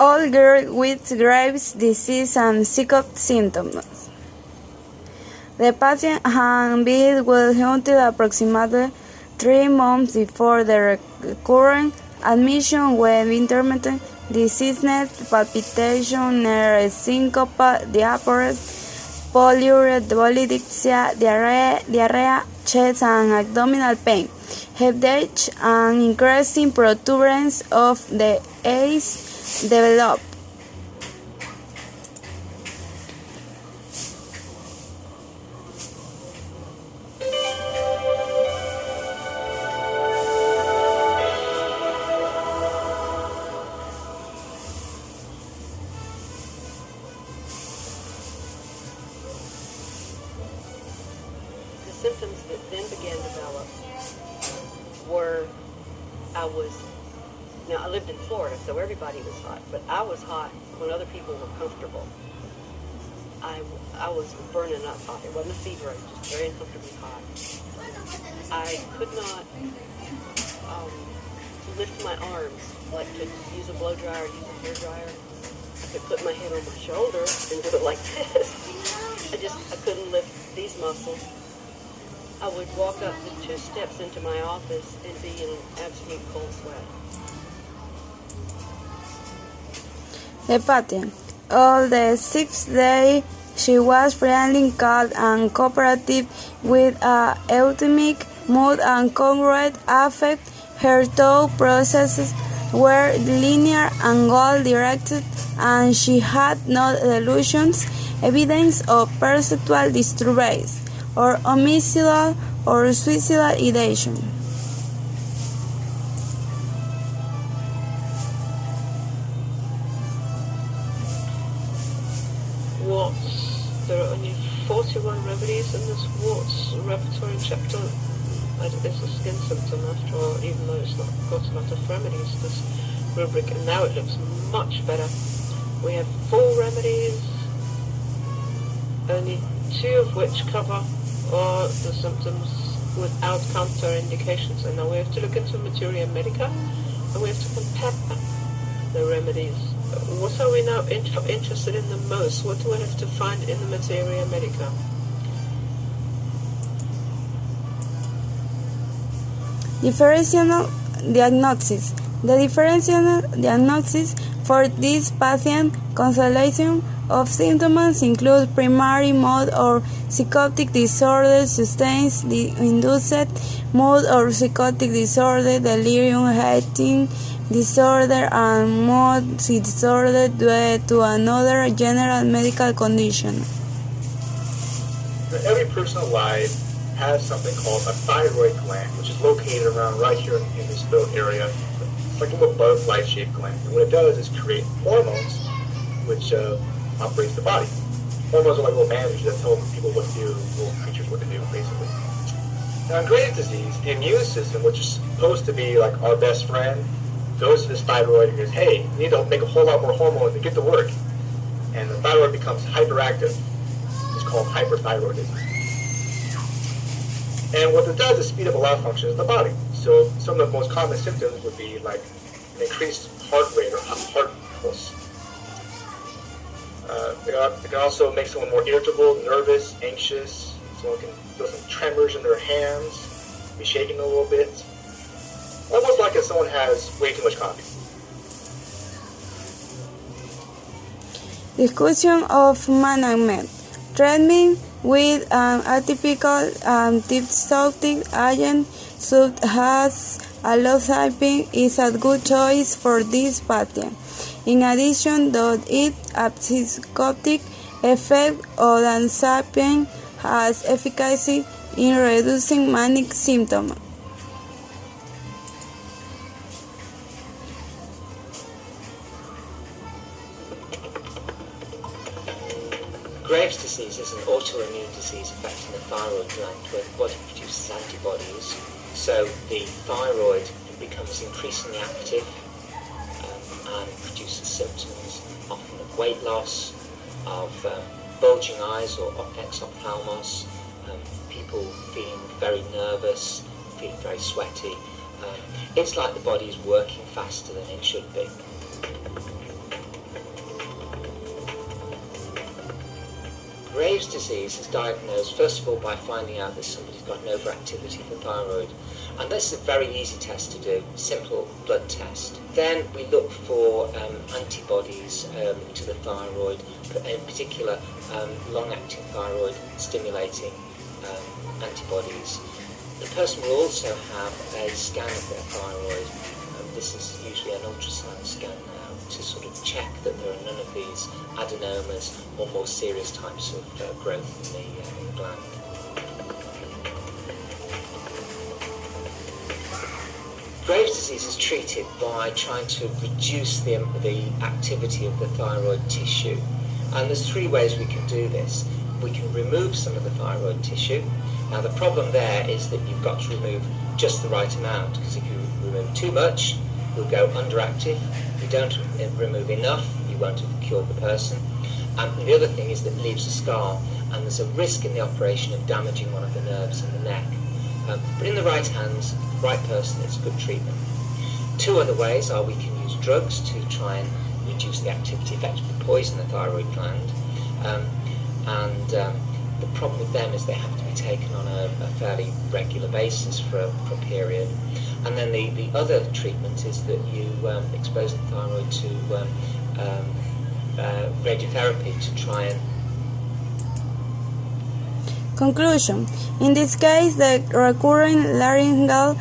all girls with Graves' disease and psychotic symptoms. The patient had been well until approximately 3 months before the recurrent admission with intermittent dizziness, palpitation, near syncope, diaphoresis, polyrhythmia, diarrhea, chest and abdominal pain, headache, and increasing protuberance of the eyes developed. The symptoms that then began to develop were, I lived in Florida, so everybody was hot, but I was hot when other people were comfortable. I was burning up hot. It wasn't a fever, it was just very uncomfortably hot. I could not lift my arms, like to use a blow dryer, use a hair dryer. I could put my hand on my shoulder and do it like this. I couldn't lift these muscles. I would walk up the 2 steps into my office and be in an absolute cold sweat. The patient. On the 6th day, she was friendly, calm, and cooperative with a euphemic mood and congruent affect. Her thought processes were linear and goal-directed, and she had no delusions, evidence of perceptual disturbance, or homicidal or suicidal ideation. There are only 41 remedies in this Warts repertory chapter. It's a skin symptom after all, even though it's not got a lot of remedies, this rubric, and now it looks much better. We have 4 remedies, only 2 of which cover all the symptoms without counterindications. And now we have to look into Materia Medica, and we have to compare the remedies. What are we now interested in the most? What do we have to find in the Materia Medica? Differential diagnosis. The differential diagnosis for this patient constellation of symptoms include primary mood or psychotic disorder, sustained induced mood or psychotic disorder, delirium, hating disorder, and mood disorder due to another general medical condition. Every person alive has something called a thyroid gland, which is located around right here in this little area. It's like a little butterfly-shaped gland. And what it does is create hormones, which operates the body. Hormones are like little managers that tell people what to do, little creatures what to do, basically. Now, in Graves' disease, the immune system, which is supposed to be like our best friend, goes to this thyroid and goes, hey, you need to make a whole lot more hormones to get to work. And the thyroid becomes hyperactive. It's called hyperthyroidism. And what it does is speed up a lot of functions in the body. So some of the most common symptoms would be like an increased heart rate or heart pulse. It can also make someone more irritable, nervous, anxious. Someone can feel some tremors in their hands, be shaking a little bit. Almost like if someone has way too much coffee. Discussion of management. Treatment with an atypical antipsychotic agent such as psilocybin is a good choice for this patient. In addition, its antipsychotic effect of psilocybin has efficacy in reducing manic symptoms. Graves' disease is an autoimmune disease affecting the thyroid gland where the body produces antibodies. So the thyroid becomes increasingly active and produces symptoms often of weight loss, of bulging eyes or exophthalmos, people feeling very nervous, feeling very sweaty. It's like the body is working faster than it should be. Graves' disease is diagnosed first of all by finding out that somebody's got an overactivity of the thyroid. And this is a very easy test to do, simple blood test. Then we look for antibodies to the thyroid, in particular long-acting thyroid stimulating antibodies. The person will also have a scan of their thyroid. This is usually an ultrasound scan now to sort of check that there are none of these adenomas or more serious types of growth in the gland. Graves' disease is treated by trying to reduce the activity of the thyroid tissue. And there's three ways we can do this. We can remove some of the thyroid tissue. Now the problem there is that you've got to remove just the right amount, because if you remove too much, you'll go underactive. If you don't remove enough, you won't have cured the person. And the other thing is that it leaves a scar, and there's a risk in the operation of damaging one of the nerves in the neck. But in the right hands, right person, it's good treatment. Two other ways are we can use drugs to try and reduce the activity effectively poison the thyroid gland. The problem with them is they have to be taken on a fairly regular basis for a period. And then the other treatment is that you expose the thyroid to radiotherapy to try and... Conclusion. In this case, the recurrent laryngeal